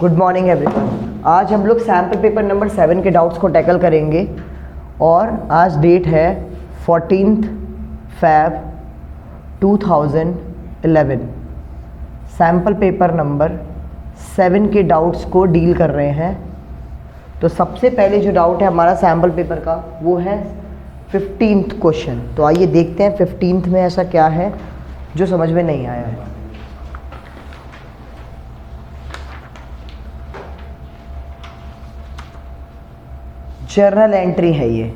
Good morning everyone. आज हम लोग सैम्पल पेपर नंबर 7 के डाउट्स को टैकल करेंगे और आज डेट है 14 Feb 2011। सैम्पल पेपर नंबर 7 के डाउट्स को डील कर रहे हैं। तो सबसे पहले जो डाउट है हमारा सैम्पल पेपर का वो है 15th क्वेश्चन। तो आइए देखते हैं 15th में ऐसा क्या है जो समझ में नहीं आया है। जर्नल एंट्री है ये।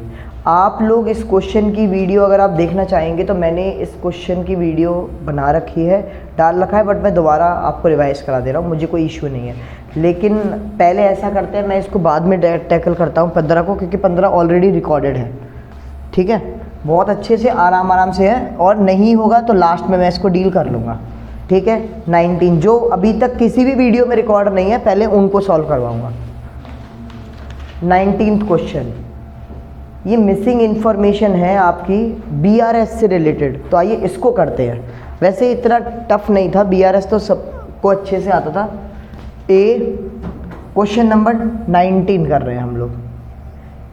आप लोग इस क्वेश्चन की वीडियो अगर आप देखना चाहेंगे तो मैंने इस क्वेश्चन की वीडियो बना रखी है, डाल रखा है, बट मैं दोबारा आपको रिवाइज करा दे रहा हूँ, मुझे कोई इशू नहीं है। लेकिन पहले ऐसा करते हैं, मैं इसको बाद में टैकल करता हूँ 15 को, क्योंकि 15 ऑलरेडी रिकॉर्डेड है। ठीक है, बहुत अच्छे से आराम से है, और नहीं होगा तो लास्ट में मैं इसको डील कर लूँगा। ठीक है, 19 जो अभी तक किसी भी वीडियो में रिकॉर्ड नहीं है पहले उनको सॉल्व करवाऊँगा। 19th क्वेश्चन, ये मिसिंग इन्फॉर्मेशन है आपकी BRS से रिलेटेड। तो आइए इसको करते हैं। वैसे इतना टफ नहीं था, BRS तो सबको अच्छे से आता था। क्वेश्चन नंबर 19 कर रहे हैं हम लोग।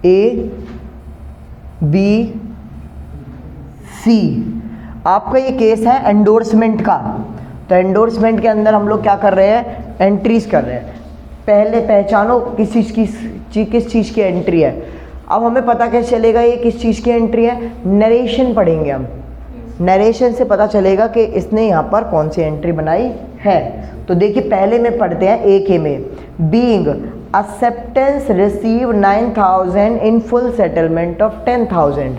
ABC आपका ये केस है एंडोर्समेंट का। तो एंडोर्समेंट के अंदर हम लोग क्या कर रहे हैं, एंट्रीज कर रहे हैं। पहले पहचानो किस चीज़ की एंट्री है। अब हमें पता कैसे चलेगा ये किस चीज़ की एंट्री है, नरेशन पढ़ेंगे हम। नरेशन से पता चलेगा कि इसने यहाँ पर कौन सी एंट्री बनाई है। तो देखिए पहले में पढ़ते हैं AK में, being acceptance receive 9,000 in full settlement of 10,000।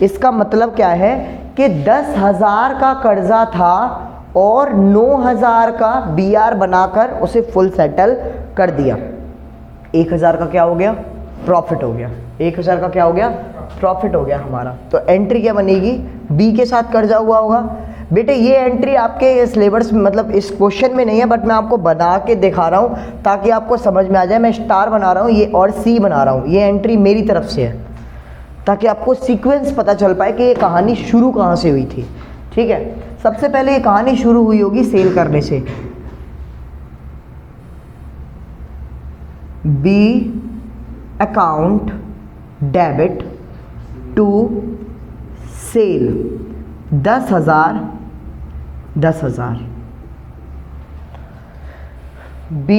इसका मतलब क्या है कि 10,000 का कर्जा था और 9,000 का BR बनाकर उसे फुल सेटल कर दिया। 1,000 का क्या हो गया, प्रॉफिट हो गया। 1,000 का क्या हो गया, प्रॉफिट हो गया हमारा। तो एंट्री क्या बनेगी, B के साथ कर्जा हुआ होगा। बेटे ये एंट्री आपके सिलेबस में, मतलब इस क्वेश्चन में नहीं है, बट मैं आपको बना के दिखा रहा हूँ ताकि आपको समझ में आ जाए। मैं स्टार बना रहा हूँ ये और C बना रहा हूँ, ये एंट्री मेरी तरफ से है, ताकि आपको सीक्वेंस पता चल पाए कि ये कहानी शुरू कहाँ से हुई थी। ठीक है, सबसे पहले ये कहानी शुरू हुई होगी सेल करने से। B account debit to sale 10,000। B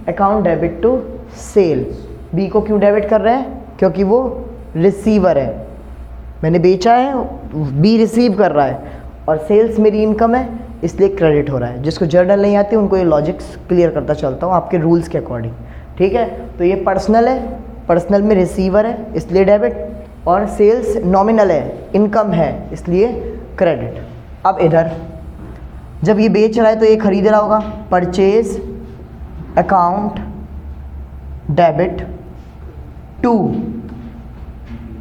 account debit to sale. B को क्यों डेबिट कर रहे हैं, क्योंकि वो रिसीवर है। मैंने बेचा है, B रिसीव कर रहा है, और सेल्स मेरी इनकम है इसलिए क्रेडिट हो रहा है। जिसको जर्नल नहीं आती उनको ये लॉजिक्स क्लियर करता चलता हूँ आपके रूल्स के अकॉर्डिंग। ठीक है, तो ये पर्सनल है, पर्सनल में रिसीवर है इसलिए डेबिट, और सेल्स नॉमिनल है, इनकम है इसलिए क्रेडिट। अब इधर जब ये बेच रहा है तो ये खरीद रहा होगा, purchase account debit to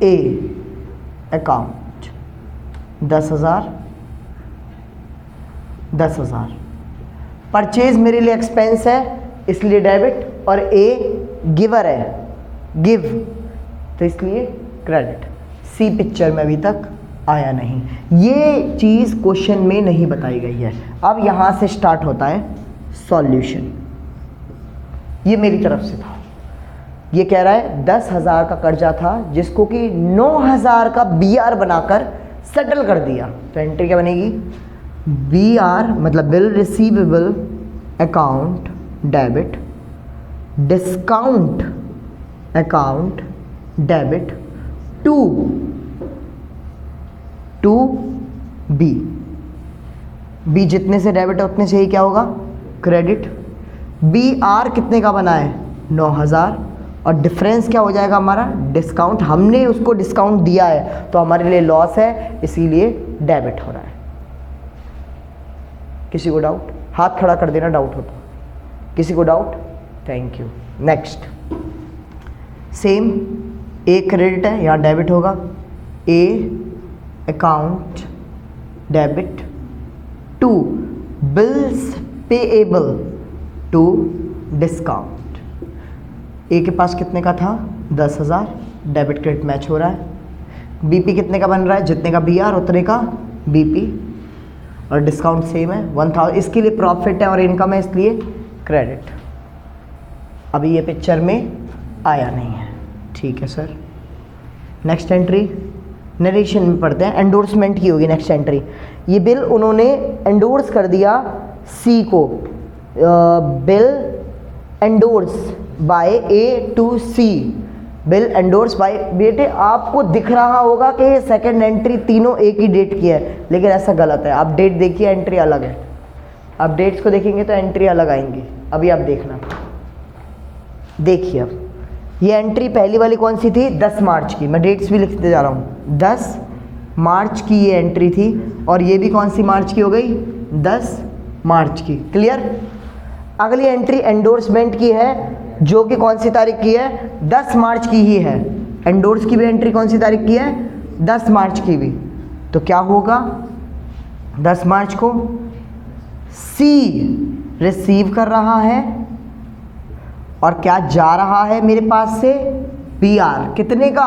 A account 10,000। Purchase मेरे लिए एक्सपेंस है इसलिए डेबिट, और A गिवर है, गिव, तो इसलिए क्रेडिट। C पिक्चर में अभी तक आया नहीं, ये चीज़ क्वेश्चन में नहीं बताई गई है। अब यहाँ से स्टार्ट होता है सॉल्यूशन। ये मेरी तरफ से था। ये कह रहा है 10,000 का कर्जा था जिसको कि 9,000 का BR बनाकर सेटल कर दिया। तो एंट्री क्या बनेगी, BR मतलब bill receivable account debit discount account debit to B। B जितने से डेबिट है उतने से ही क्या होगा, क्रेडिट। BR कितने का बना है, 9,000, और डिफरेंस क्या हो जाएगा हमारा, डिस्काउंट। हमने उसको डिस्काउंट दिया है तो हमारे लिए लॉस है, इसीलिए डेबिट हो रहा है। किसी को डाउट, हाथ खड़ा कर देना डाउट हो तो। किसी को doubt, thank you. Next same, A credit है, यहाँ डेबिट होगा। A account debit to bills payable to discount. A के पास कितने का था, 10,000, डेबिट क्रेडिट मैच हो रहा है। BP कितने का बन रहा है, जितने का BR उतने का BP, और डिस्काउंट सेम है 1,000। इसके लिए प्रॉफिट है और इनकम है इसलिए क्रेडिट। अभी ये पिक्चर में आया नहीं है, ठीक है सर। नेक्स्ट एंट्री नरेशन में पढ़ते हैं, एंडोर्समेंट की होगी नेक्स्ट एंट्री। ये बिल उन्होंने एंडोर्स कर दिया सी को, bill endorse by A to C, bill endorse by. बेटे आपको दिख रहा होगा कि ये सेकंड एंट्री तीनों एक ही डेट की है, लेकिन ऐसा गलत है। आप डेट देखिए, एंट्री अलग है। आप डेट्स को देखेंगे तो एंट्री अलग आएंगी। अभी आप देखना, देखिए अब ये एंट्री पहली वाली कौन सी थी, 10 मार्च की। मैं डेट्स भी लिखते जा रहा हूँ, 10 मार्च की ये एंट्री थी, और ये भी कौन सी मार्च की हो गई, 10 मार्च की। क्लियर। अगली एंट्री एंडोर्समेंट की है, जो कि कौन सी तारीख की है, 10 मार्च की ही है। एंडोर्स की भी एंट्री कौन सी तारीख की है, 10 मार्च की भी। तो क्या होगा, 10 मार्च को सी रिसीव कर रहा है, और क्या जा रहा है मेरे पास से, PR कितने का,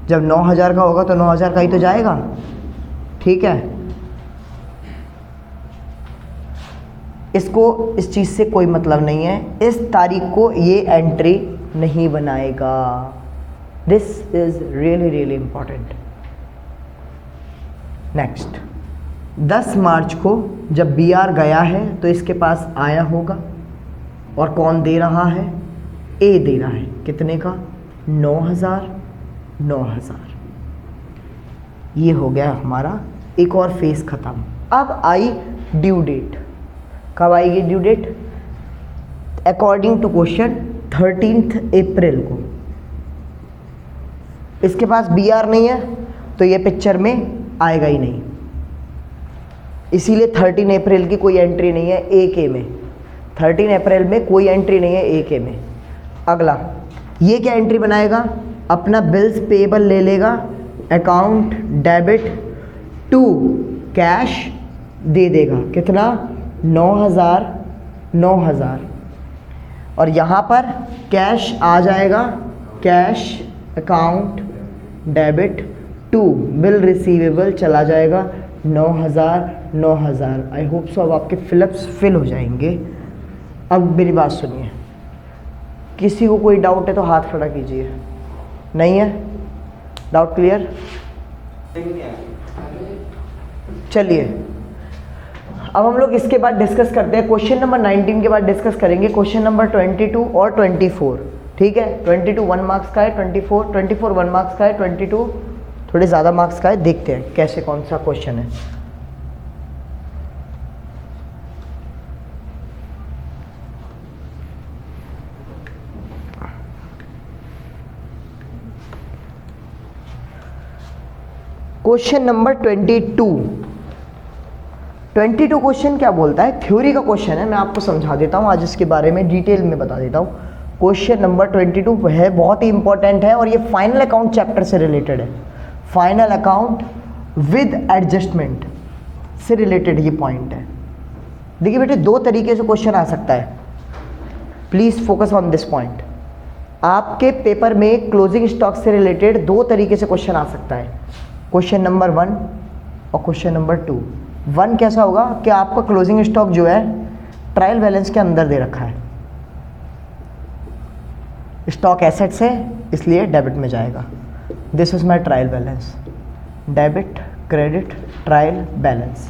जब 9000 का होगा तो 9000 का ही तो जाएगा, ठीक है। इसको इस चीज़ से कोई मतलब नहीं है, इस तारीख को ये एंट्री नहीं बनाएगा। This is really really important. Next, 10 मार्च को जब BR गया है तो इसके पास आया होगा, और कौन दे रहा है, ए दे रहा है, कितने का, 9000। ये हो गया हमारा एक और फेज खत्म। अब आई ड्यू डेट। कब आएगी due date, according to question 13 अप्रैल को। इसके पास BR नहीं है तो ये पिक्चर में आएगा ही नहीं, इसीलिए 13 अप्रैल की कोई एंट्री नहीं है AK में। 13 अप्रैल में कोई एंट्री नहीं है AK में। अगला, ये क्या एंट्री बनाएगा, अपना बिल्स पेएबल ले लेगा, अकाउंट डेबिट टू कैश दे देगा, कितना, 9000। और यहाँ पर कैश आ जाएगा, cash account debit to bill receivable चला जाएगा, 9000। आई होप सो अब आपके फिलअप्स फिल हो जाएंगे। अब मेरी बात सुनिए, किसी को कोई डाउट है तो हाथ खड़ा कीजिए। नहीं है डाउट, क्लियर। चलिए अब हम लोग इसके बाद डिस्कस करते हैं, क्वेश्चन नंबर 19 के बाद डिस्कस करेंगे क्वेश्चन नंबर 22 और 24, ठीक है। 22 1 मार्क्स का है, 24 1 मार्क्स का है, 22 थोड़े ज़्यादा मार्क्स का है। देखते हैं कैसे कौन सा क्वेश्चन है। क्वेश्चन नंबर 22 क्वेश्चन क्या बोलता है, थ्योरी का क्वेश्चन है। मैं आपको समझा देता हूँ आज इसके बारे में, डिटेल में बता देता हूँ। क्वेश्चन नंबर 22 है, बहुत ही इंपॉर्टेंट है, और ये फाइनल अकाउंट चैप्टर से रिलेटेड है। फाइनल अकाउंट विद एडजस्टमेंट से रिलेटेड ये पॉइंट है। देखिए बेटे, दो तरीके से क्वेश्चन आ सकता है, please focus on this point. आपके पेपर में क्लोजिंग स्टॉक से रिलेटेड दो तरीके से क्वेश्चन आ सकता है, क्वेश्चन नंबर 1 और क्वेश्चन नंबर 2। 1 कैसा होगा कि आपका क्लोजिंग स्टॉक जो है ट्रायल बैलेंस के अंदर दे रखा है, स्टॉक एसेट्स है इसलिए डेबिट में जाएगा, this is my trial balance, debit credit trial balance.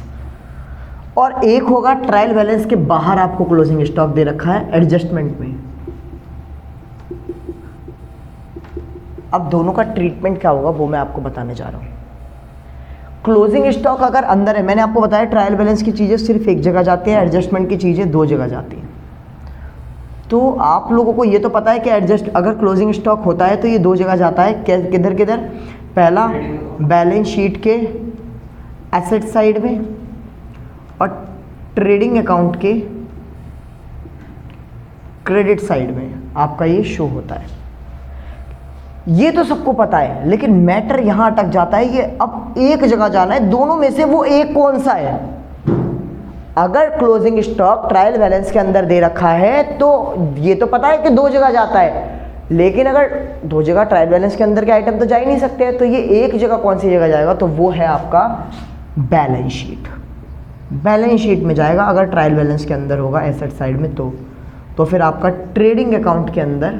और एक होगा ट्रायल बैलेंस के बाहर आपको क्लोजिंग स्टॉक दे रखा है एडजस्टमेंट में। अब दोनों का ट्रीटमेंट क्या होगा वो मैं आपको बताने जा रहा हूं। क्लोजिंग स्टॉक अगर अंदर है, मैंने आपको बताया ट्रायल बैलेंस की चीज़ें सिर्फ एक जगह जाती हैं, एडजस्टमेंट की चीज़ें दो जगह जाती हैं। तो आप लोगों को ये तो पता है कि अगर क्लोजिंग स्टॉक होता है तो ये दो जगह जाता है, किधर किधर, पहला बैलेंस शीट के एसेट साइड में और ट्रेडिंग अकाउंट के क्रेडिट साइड में आपका ये शो होता है। ये तो सबको पता है, लेकिन मैटर यहां अटक जाता है, ये अब एक जगह जाना है, दोनों में से वो एक कौन सा है। अगर क्लोजिंग स्टॉक ट्रायल बैलेंस के अंदर दे रखा है तो ये तो पता है कि दो जगह जाता है, लेकिन अगर दो जगह ट्रायल बैलेंस के अंदर के आइटम तो जा ही नहीं सकते, तो ये एक जगह कौन सी जगह जाएगा, तो वो है आपका बैलेंस शीट। बैलेंस शीट में जाएगा अगर ट्रायल बैलेंस के अंदर होगा एसेट साइड में तो तो फिर आपका ट्रेडिंग अकाउंट के अंदर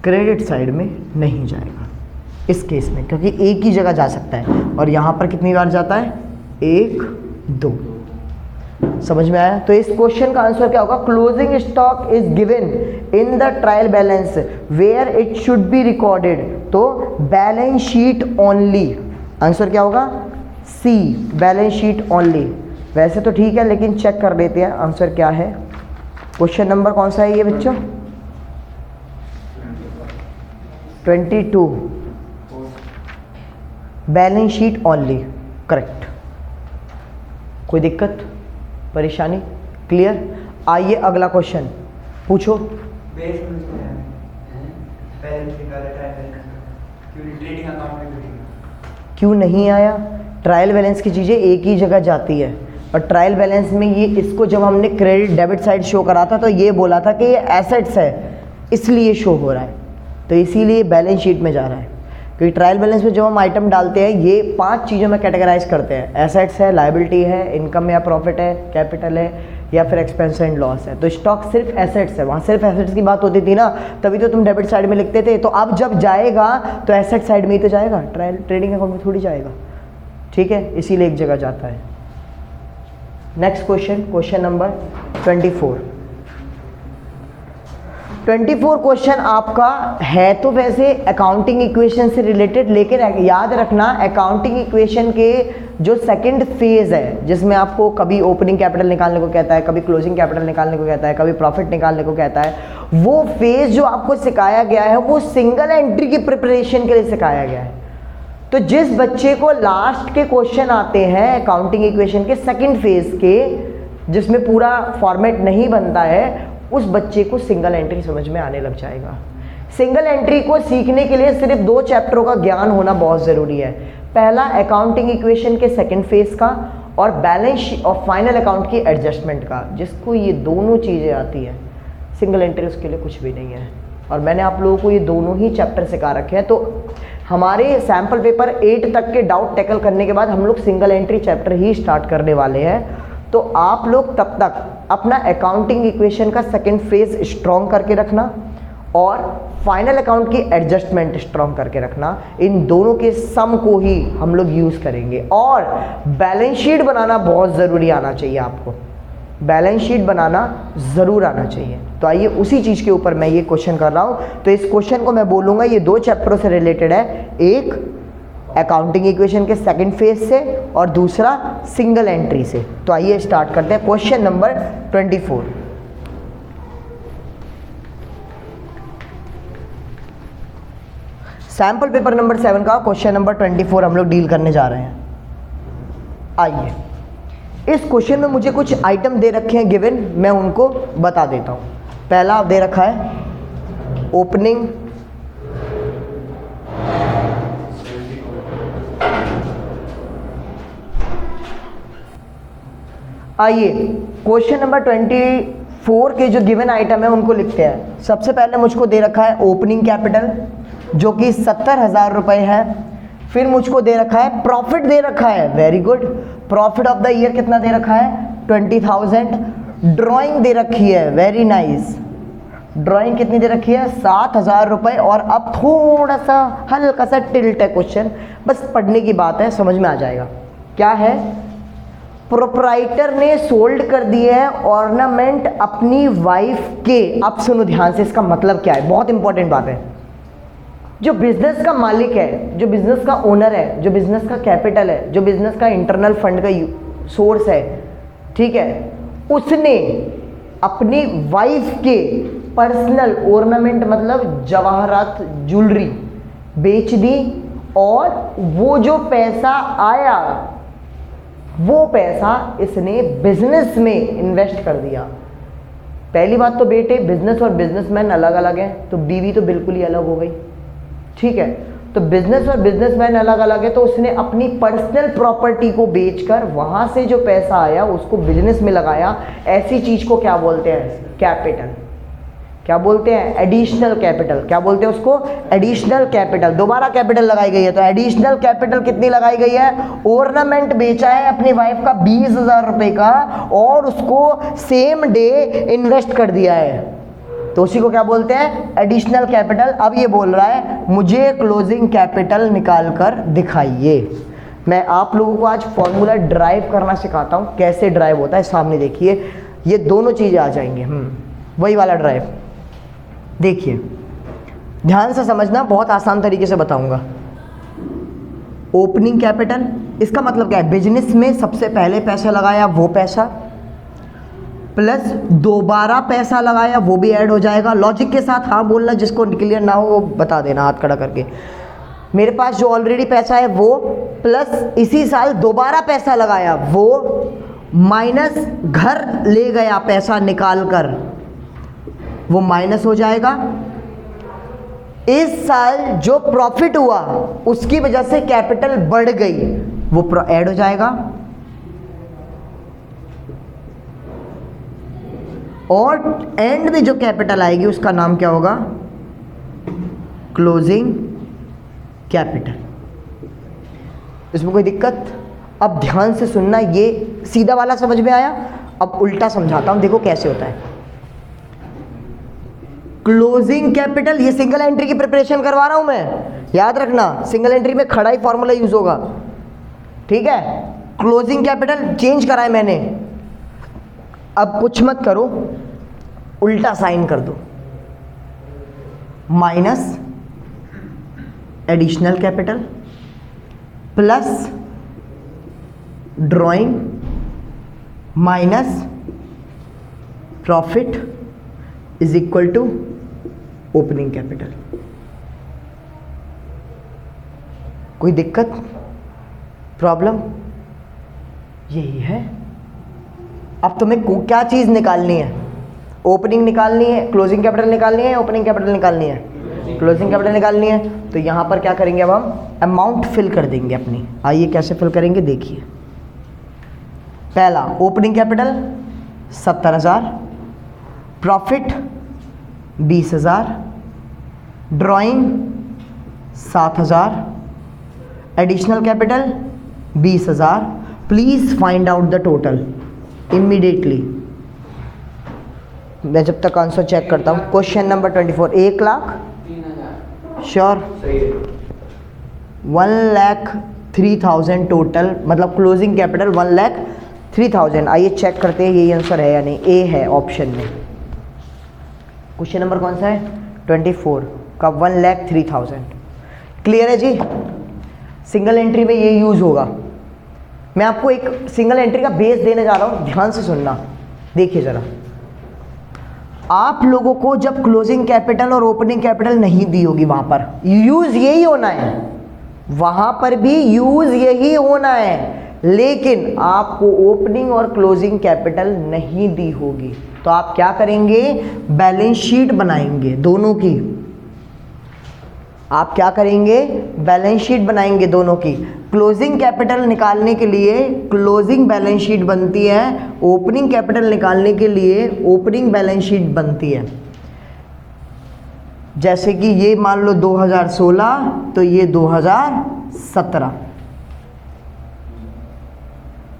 क्रेडिट साइड में नहीं जाएगा इस केस में, क्योंकि एक ही जगह जा सकता है और यहाँ पर कितनी बार जाता है, 1 2। समझ में आया? तो इस क्वेश्चन का आंसर क्या होगा, closing stock is given in the trial balance where it should be recorded, तो बैलेंस शीट ओनली। आंसर क्या होगा, सी, बैलेंस शीट ओनली। वैसे तो ठीक है, लेकिन चेक कर लेते हैं आंसर क्या है। क्वेश्चन नंबर कौन सा है ये बच्चों, 22, बैलेंस शीट ओनली, करेक्ट। कोई दिक्कत परेशानी, क्लियर? आइए अगला क्वेश्चन पूछो। क्यों नहीं आया? ट्रायल बैलेंस की चीज़ें एक ही जगह जाती है, और ट्रायल बैलेंस में ये, इसको जब हमने क्रेडिट डेबिट साइड शो करा था तो ये बोला था कि ये एसेट्स है इसलिए शो हो रहा है, तो इसीलिए बैलेंस शीट में जा रहा है। क्योंकि ट्रायल बैलेंस में जब हम आइटम डालते हैं ये 5 चीज़ों में कैटेगराइज करते हैं, एसेट्स है, लायबिलिटी है, इनकम या प्रॉफिट है, कैपिटल है, या फिर एक्सपेंस एंड लॉस है। तो स्टॉक सिर्फ एसेट्स है, वहाँ सिर्फ एसेट्स की बात होती थी ना, तभी तो तुम डेबिट साइड में लिखते थे। तो अब जब जाएगा तो एसेट साइड में ही तो जाएगा, ट्रेडिंग अकाउंट में थोड़ी जाएगा, ठीक है, इसीलिए एक जगह जाता है। Next question, question number 24। 24 question आपका है तो वैसे अकाउंटिंग इक्वेशन से रिलेटेड, लेकिन याद रखना अकाउंटिंग इक्वेशन के जो सेकंड फेज है, जिसमें आपको कभी ओपनिंग कैपिटल निकालने को कहता है, कभी क्लोजिंग कैपिटल निकालने को कहता है, कभी प्रॉफिट निकालने को कहता है, वो फेज जो आपको सिखाया गया है वो सिंगल एंट्री की प्रिपरेशन के लिए सिखाया गया है। तो जिस बच्चे को लास्ट के क्वेश्चन आते हैं अकाउंटिंग इक्वेशन के सेकंड फेज के, जिसमें पूरा फॉर्मेट नहीं बनता है, उस बच्चे को सिंगल एंट्री समझ में आने लग जाएगा। सिंगल एंट्री को सीखने के लिए सिर्फ 2 चैप्टरों का ज्ञान होना बहुत ज़रूरी है। पहला अकाउंटिंग इक्वेशन के सेकंड फेज का, और बैलेंस और फाइनल अकाउंट की एडजस्टमेंट का। जिसको ये दोनों चीज़ें आती है, सिंगल एंट्री उसके लिए कुछ भी नहीं है। और मैंने आप लोगों को ये दोनों ही चैप्टर सिखा रखे हैं। तो हमारे सैम्पल पेपर 8 तक के डाउट टैकल करने के बाद हम लोग सिंगल एंट्री चैप्टर ही स्टार्ट करने वाले हैं। तो आप लोग तब तक अपना अकाउंटिंग इक्वेशन का सेकंड फेज स्ट्रॉन्ग करके रखना और फाइनल अकाउंट की एडजस्टमेंट स्ट्रॉन्ग करके रखना। इन दोनों के सम को ही हम लोग यूज़ करेंगे। और बैलेंस शीट बनाना बहुत ज़रूरी आना चाहिए आपको, बैलेंस शीट बनाना ज़रूर आना चाहिए। तो आइए उसी चीज़ के ऊपर मैं ये क्वेश्चन कर रहा हूँ। तो इस क्वेश्चन को मैं बोलूँगा ये 2 चैप्टरों से रिलेटेड है, एक अकाउंटिंग इक्वेशन के सेकंड फेज से और दूसरा सिंगल एंट्री से। तो आइए स्टार्ट करते हैं question number 24। Sample paper number 7 का क्वेश्चन नंबर 24 हम लोग डील करने जा रहे हैं। आइए, इस क्वेश्चन में मुझे कुछ आइटम दे रखे हैं गिवन, मैं उनको बता देता हूँ। पहला दे रखा है ओपनिंग, आइए क्वेश्चन नंबर 24 के जो गिवन आइटम है उनको लिखते हैं। सबसे पहले मुझको दे रखा है ओपनिंग कैपिटल जो कि 70,000 रुपये है। फिर मुझको दे रखा है प्रॉफिट, दे रखा है, very good, profit of the year कितना दे रखा है 20,000। ड्राइंग दे रखी है, वेरी नाइस, ड्राइंग कितनी दे रखी है 7,000 रुपये। और अब थोड़ा सा हल्का सा टिल्ट है क्वेश्चन, बस पढ़ने की बात है, समझ में आ जाएगा। क्या है, प्रोप्राइटर ने सोल्ड कर दिए है ऑर्नामेंट अपनी वाइफ के। अब सुनो ध्यान से, इसका मतलब क्या है, बहुत इंपॉर्टेंट बात है। जो बिजनेस का मालिक है, जो बिजनेस का ओनर है, जो बिजनेस का कैपिटल है, जो बिजनेस का इंटरनल फंड का सोर्स है, ठीक है, उसने अपनी वाइफ के पर्सनल ऑर्नामेंट मतलब जवाहरात, ज्वेलरी बेच दी, और वो जो पैसा आया वो पैसा इसने बिजनेस में इन्वेस्ट कर दिया। पहली बात तो बेटे, बिजनेस और बिजनेसमैन अलग अलग हैं, तो बीवी तो बिल्कुल ही अलग हो गई, ठीक है। तो बिजनेस और बिजनेसमैन अलग अलग है, तो उसने अपनी पर्सनल प्रॉपर्टी को बेचकर वहां से जो पैसा आया उसको बिजनेस में लगाया। ऐसी चीज को क्या बोलते हैं, कैपिटल। क्या बोलते हैं, एडिशनल कैपिटल। क्या बोलते हैं उसको, एडिशनल कैपिटल। दोबारा कैपिटल लगाई गई है, तो एडिशनल कैपिटल कितनी लगाई गई है, ऑर्नामेंट बेचा है अपनी वाइफ का 20,000 रुपए का और उसको सेम डे इन्वेस्ट कर दिया है, तो उसी को क्या बोलते हैं, एडिशनल कैपिटल। अब ये बोल रहा है मुझे क्लोजिंग कैपिटल निकाल कर दिखाइए। मैं आप लोगों को आज फॉर्मूला ड्राइव करना सिखाता हूँ, कैसे ड्राइव होता है। सामने देखिए, ये दोनों चीज़ें आ जाएंगे, वही वाला ड्राइव। देखिए ध्यान से समझना, बहुत आसान तरीके से बताऊंगा। ओपनिंग कैपिटल, इसका मतलब क्या है, बिजनेस में सबसे पहले पैसा लगाया वो पैसा, प्लस दोबारा पैसा लगाया वो भी ऐड हो जाएगा। लॉजिक के साथ हाँ बोलना, जिसको क्लियर ना हो वो बता देना हाथ खड़ा करके। मेरे पास जो ऑलरेडी पैसा है वो, प्लस इसी साल दोबारा पैसा लगाया वो, माइनस घर ले गया पैसा निकाल कर, वो माइनस हो जाएगा। इस साल जो प्रॉफिट हुआ उसकी वजह से कैपिटल बढ़ गई, वो ऐड हो जाएगा। और एंड में जो कैपिटल आएगी उसका नाम क्या होगा, क्लोजिंग कैपिटल। इसमें कोई दिक्कत? अब ध्यान से सुनना, ये सीधा वाला समझ में आया। अब उल्टा समझाता हूं, देखो कैसे होता है। क्लोजिंग कैपिटल, ये सिंगल एंट्री की प्रिपरेशन करवा रहा हूं मैं, याद रखना सिंगल एंट्री में खड़ा ही फॉर्मूला यूज होगा, ठीक है। क्लोजिंग कैपिटल चेंज करा है मैंने, अब कुछ मत करो, उल्टा साइन कर दो, minus additional capital plus drawing minus profit is equal to opening capital. कोई दिक्कत, प्रॉब्लम? यही है। अब तुम्हें क्या चीज़ निकालनी है, ओपनिंग निकालनी है, क्लोजिंग कैपिटल निकालनी है, ओपनिंग कैपिटल निकालनी है, क्लोजिंग कैपिटल निकालनी है। तो यहाँ पर क्या करेंगे, अब हम अमाउंट फिल कर देंगे अपनी। आइए कैसे फिल करेंगे, देखिए। पहला opening capital 70,000, profit 20,000, drawing 7,000, additional capital 20,000। Please find out the total immediately. मैं जब तक आंसर चेक करता हूँ। क्वेश्चन नंबर 24, 1,03,000 श्योर, 1,03,000 टोटल, मतलब क्लोजिंग कैपिटल 1,03,000। आइए चेक करते हैं यही आंसर है या नहीं। ए है ऑप्शन में। क्वेश्चन नंबर कौन सा है, 24 का 1,03,000। क्लियर है जी। सिंगल एंट्री में ये यूज होगा। मैं आपको एक सिंगल एंट्री का बेस देने जा रहा हूं, ध्यान से सुनना। देखिए जरा, आप लोगों को जब क्लोजिंग कैपिटल और ओपनिंग कैपिटल नहीं दी होगी, वहां पर यूज यही होना है, वहां पर भी यूज यही होना है, लेकिन आपको ओपनिंग और क्लोजिंग कैपिटल नहीं दी होगी, तो आप क्या करेंगे, बैलेंस शीट बनाएंगे दोनों की। आप क्या करेंगे, बैलेंस शीट बनाएंगे दोनों की। क्लोजिंग कैपिटल निकालने के लिए क्लोजिंग बैलेंस शीट बनती है, ओपनिंग कैपिटल निकालने के लिए ओपनिंग बैलेंस शीट बनती है। जैसे कि ये मान लो 2016, तो ये 2017।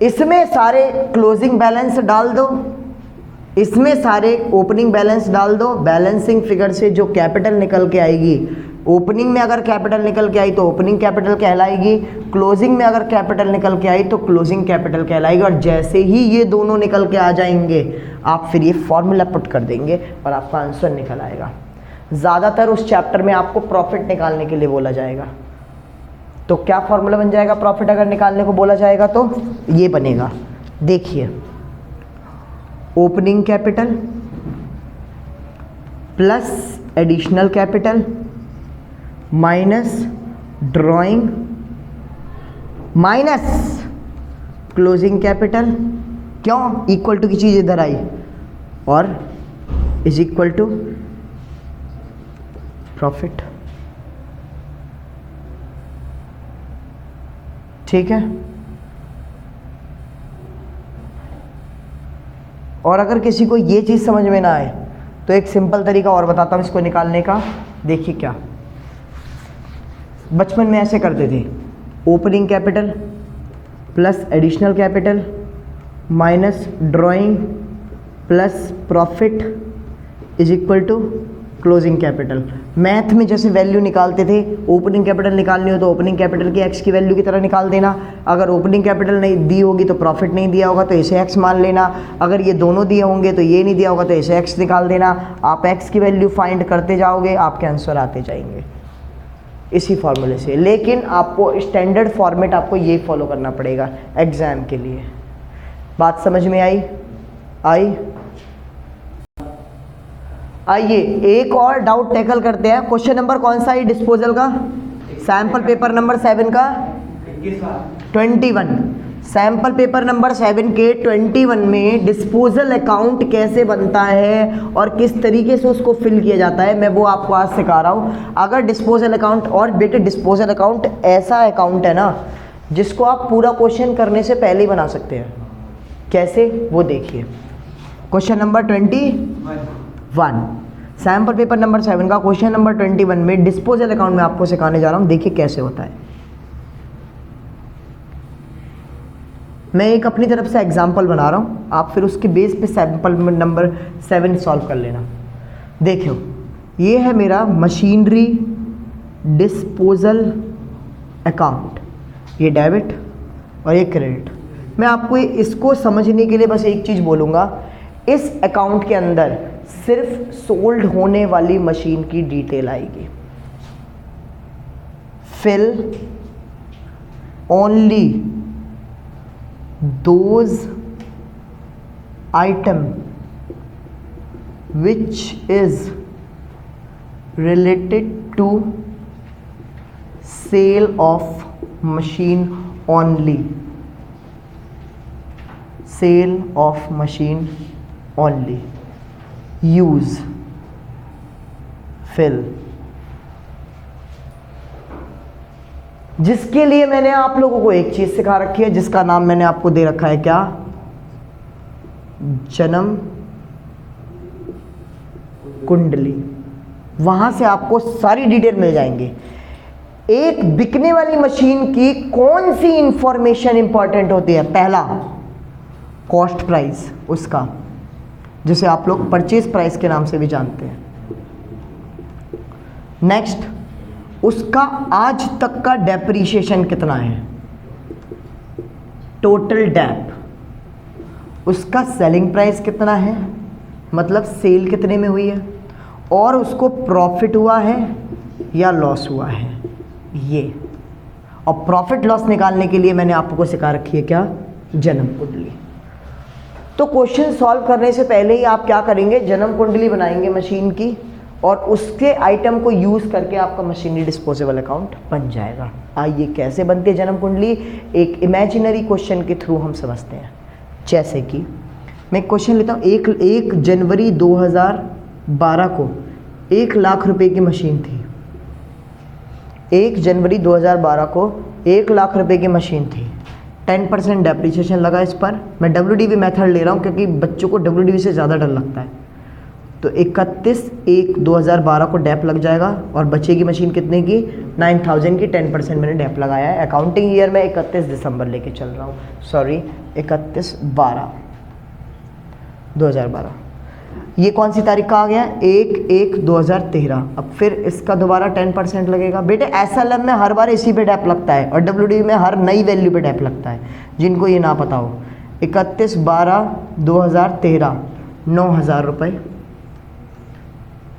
इसमें सारे क्लोजिंग बैलेंस डाल दो, इसमें सारे ओपनिंग बैलेंस डाल दो। बैलेंसिंग फिगर से जो कैपिटल निकल के आएगी, ओपनिंग में अगर कैपिटल निकल के आई तो ओपनिंग कैपिटल कहलाएगी, क्लोजिंग में अगर कैपिटल निकल के आई तो क्लोजिंग कैपिटल कहलाएगी। और जैसे ही ये दोनों निकल के आ जाएंगे, आप फिर ये फॉर्मूला पुट कर देंगे और आपका आंसर निकल आएगा। ज़्यादातर उस चैप्टर में आपको प्रॉफिट निकालने के लिए बोला जाएगा, तो क्या फॉर्मूला बन जाएगा, प्रॉफिट अगर निकालने को बोला जाएगा तो ये बनेगा। देखिए, opening capital plus additional capital minus drawing minus closing capital, क्यों, इक्वल टू की चीज़ इधर आई, और इज इक्वल टू प्रॉफिट। ठीक है। और अगर किसी को ये चीज़ समझ में ना आए तो एक सिंपल तरीका और बताता हूँ इसको निकालने का। देखिए क्या, बचपन में ऐसे करते थे, opening capital plus additional capital minus drawing plus profit is equal to closing capital. Math में जैसे वैल्यू निकालते थे, ओपनिंग कैपिटल निकालनी हो तो ओपनिंग कैपिटल की एक्स की वैल्यू की तरह निकाल देना। अगर ओपनिंग कैपिटल नहीं दी होगी तो प्रॉफिट नहीं दिया होगा तो इसे एक्स मान लेना। अगर ये दोनों दिए होंगे तो ये नहीं दिया होगा तो इसे एक्स निकाल देना। आप एक्स की वैल्यू फाइंड करते जाओगे, आपके आंसर आते जाएंगे इसी फॉर्मूले से। लेकिन आपको स्टैंडर्ड फॉर्मेट आपको ये फॉलो करना पड़ेगा एग्जाम के लिए। बात समझ में आई? आइए एक और डाउट टैकल करते हैं। क्वेश्चन नंबर कौन सा है डिस्पोजल का? सैंपल पेपर नंबर 7 का 21। सैंपल पेपर नंबर 7 के 21 में डिस्पोजल अकाउंट कैसे बनता है और किस तरीके से उसको फिल किया जाता है, मैं वो आपको आज सिखा रहा हूँ। अगर डिस्पोजल अकाउंट, और बेटे डिस्पोजल अकाउंट ऐसा अकाउंट है ना जिसको आप पूरा क्वेश्चन करने से पहले ही बना सकते हैं। कैसे, वो देखिए। Question number 21, sample paper number 7 का क्वेश्चन नंबर 21 में डिस्पोजल अकाउंट में आपको सिखाने जा रहा हूं। देखिए कैसे होता है। मैं एक अपनी तरफ से एग्जांपल बना रहा हूं, आप फिर उसके बेस पे सैंपल नंबर 7 सॉल्व कर लेना। देखियो, ये है मेरा मशीनरी डिस्पोजल अकाउंट, ये डेबिट और ये क्रेडिट। मैं आपको इसको समझने के लिए बस एक चीज़ बोलूँगा, इस अकाउंट के अंदर सिर्फ सोल्ड होने वाली मशीन की डिटेल आएगी। Fill only those item which is related to sale of machine only, sale of machine only, use fill. जिसके लिए मैंने आप लोगों को एक चीज सिखा रखी है जिसका नाम मैंने आपको दे रखा है क्या? जन्म कुंडली। वहां से आपको सारी डिटेल मिल जाएंगे। एक बिकने वाली मशीन की कौन सी इंफॉर्मेशन इंपॉर्टेंट होती है? पहला, कॉस्ट प्राइस उसका, जिसे आप लोग परचेज प्राइस के नाम से भी जानते हैं। नेक्स्ट, उसका आज तक का डेप्रीशिएशन कितना है, टोटल डेप। उसका सेलिंग प्राइस कितना है, मतलब सेल कितने में हुई है, और उसको प्रॉफिट हुआ है या लॉस हुआ है, ये। और प्रॉफिट लॉस निकालने के लिए मैंने आपको सिखा रखी है क्या? जन्म कुंडली। तो क्वेश्चन सॉल्व करने से पहले ही आप क्या करेंगे? जन्म कुंडली बनाएंगे मशीन की, और उसके आइटम को यूज़ करके आपका मशीनरी डिस्पोजेबल अकाउंट बन जाएगा। आइए कैसे बनती है जन्म कुंडली, एक इमेजिनरी क्वेश्चन के थ्रू हम समझते हैं। जैसे कि मैं क्वेश्चन लेता हूँ, 1 जनवरी 2012 को 1 लाख रुपए की मशीन थी। 1 जनवरी 2012 को 1 लाख रुपए की मशीन थी। 10% डेप्रीशिएशन लगा इस पर। मैं WDV मेथड ले रहा हूँ क्योंकि बच्चों को WDV से ज़्यादा डर लगता है। तो 31/1/2012 को डेप लग जाएगा, और बचेगी मशीन कितने की? 9000 की। 10% मैंने डेप लगाया है। अकाउंटिंग ईयर में 31 दिसंबर लेके चल रहा हूँ, सॉरी 31/12/2012। ये कौन सी तारीख का आ गया? 1/1/2013। अब फिर इसका दोबारा 10% लगेगा। बेटे SLM में हर बार इसी पे डेप लगता है, और WDV में हर नई वैल्यू पे डेप लगता है, जिनको ये ना पता हो। 31/12/2013, 9000 रुपये।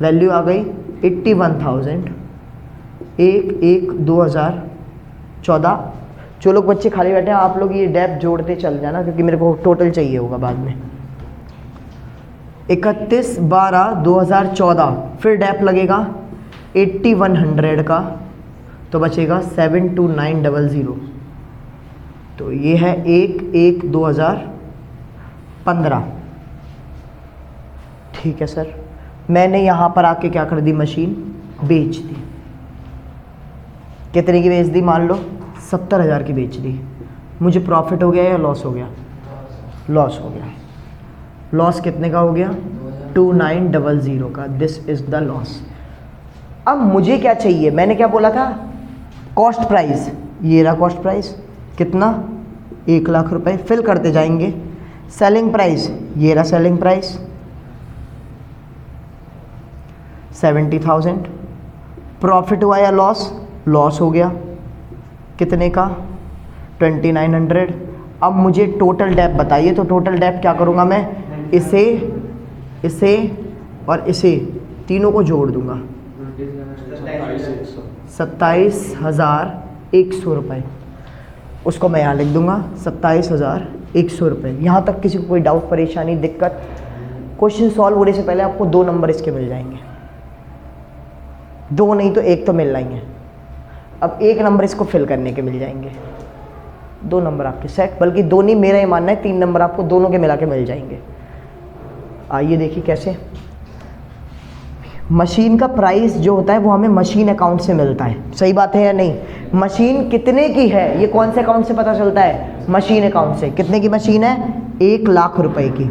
वैल्यू आ गई 81,000। 1/1/2014। जो लोग बच्चे खाली बैठे हैं, आप लोग ये डेप जोड़ते चल जाना, क्योंकि मेरे को टोटल चाहिए होगा बाद में। 31/12/2014, फिर डेप लगेगा 8100 का, तो बचेगा 72900। तो ये है 1/1/2015। ठीक है सर। मैंने यहाँ पर आके क्या कर दी? मशीन बेच दी। कितने की बेच दी? मान लो 70,000 की बेच दी। मुझे प्रॉफिट हो गया या लॉस हो गया? लॉस हो गया। लॉस कितने का हो गया? 2900 का, दिस इज द लॉस। अब मुझे क्या चाहिए, मैंने क्या बोला था, कॉस्ट प्राइस, ये रहा कॉस्ट प्राइस, कितना 1 लाख रुपए, फिल करते जाएंगे। सेलिंग प्राइस, ये रहा सेलिंग प्राइस 70,000। प्रॉफिट हुआ या लॉस, लॉस हो गया, कितने का 2900। अब मुझे टोटल डेप बताइए, तो टोटल डेप क्या करूँगा मैं, इसे और इसे तीनों को जोड़ दूंगा, 27,100 रुपये, उसको मैं यहाँ लिख दूंगा 27,100 रुपये। यहाँ तक किसी को कोई डाउट, परेशानी, दिक्कत? क्वेश्चन सॉल्व होने से पहले आपको 2 नंबर इसके मिल जाएंगे, 2 नहीं तो 1 तो मिल जाएंगे। अब 1 नंबर इसको फिल करने के मिल जाएंगे, 2 नंबर आपके सेट, बल्कि 2 नहीं, मेरा ये मानना है 3 नंबर आपको दोनों के मिला के मिल जाएंगे। आइए देखिए कैसे। मशीन का प्राइस जो होता है वो हमें मशीन अकाउंट से मिलता है, सही बात है या नहीं? मशीन कितने की है ये कौन से अकाउंट से पता चलता है, मशीन अकाउंट से। कितने की मशीन है, 1 लाख रुपए की।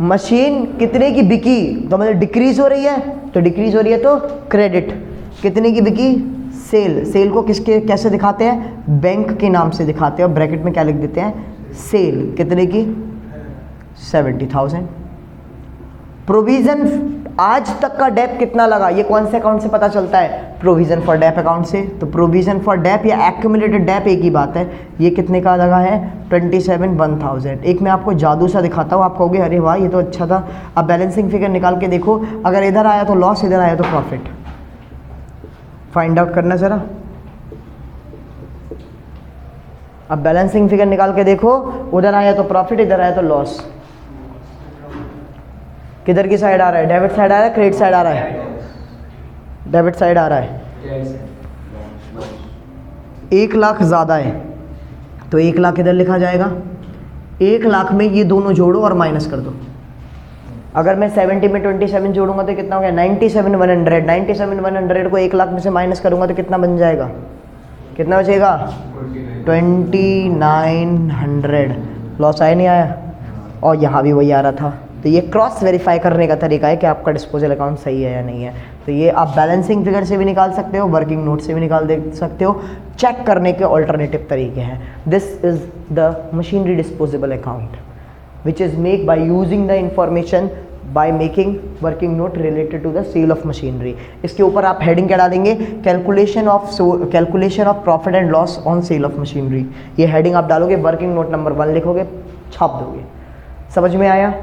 मशीन कितने की बिकी, तो मतलब डिक्रीज हो रही है, तो डिक्रीज हो रही है तो क्रेडिट। कितने की बिकी, सेल। सेल को किसके कैसे दिखाते हैं, बैंक के नाम से दिखाते हैं, और ब्रैकेट में क्या लिख देते हैं, सेल। कितने की, 70,000। प्रोविजन, आज तक का डेप कितना लगा, ये कौन से अकाउंट से पता चलता है, प्रोविजन फॉर डेप अकाउंट से। तो प्रोविजन फॉर डेप या एक्यूमुलेटेड डेप एक ही बात है। ये कितने का लगा है, 27,100। एक मैं आपको जादू सा दिखाता हूँ, आप कहोगे अरे वाह ये तो अच्छा था। अब बैलेंसिंग फिगर निकाल के देखो, अगर इधर आया तो लॉस, इधर आया तो प्रॉफिट, फाइंड आउट करना ज़रा। अब बैलेंसिंग फिगर निकाल के देखो, उधर आया तो प्रॉफिट, इधर आया तो लॉस। किधर की साइड आ रहा है, डेबिट साइड आ रहा है, क्रेडिट साइड आ रहा है, डेबिट साइड आ रहा है। 1 लाख ज़्यादा है तो 1 लाख इधर लिखा जाएगा। 1 लाख में ये दोनों जोड़ो और माइनस कर दो। अगर मैं 70 में 27 जोड़ूंगा तो कितना हो गया, 97,100। 97,100 को 1 लाख में से माइनस करूंगा तो कितना बन जाएगा, कितना बचेगा, 2900। लॉस आया नहीं आया, और यहाँ भी वही आ रहा था। तो ये क्रॉस वेरीफाई करने का तरीका है कि आपका डिस्पोजल अकाउंट सही है या नहीं है। तो ये आप बैलेंसिंग फिगर से भी निकाल सकते हो, वर्किंग नोट से भी निकाल दे सकते हो, चेक करने के ऑल्टरनेटिव तरीके हैं। This is the machinery disposable account which is make by using the information by making working note related to the sale of machinery. इसके ऊपर आप हेडिंग क्या डालेंगे, calculation of profit and loss on sale of machinery. ये heading आप डालोगे, working note number 1 लिखोगे, छाप दोगे। समझ में आया?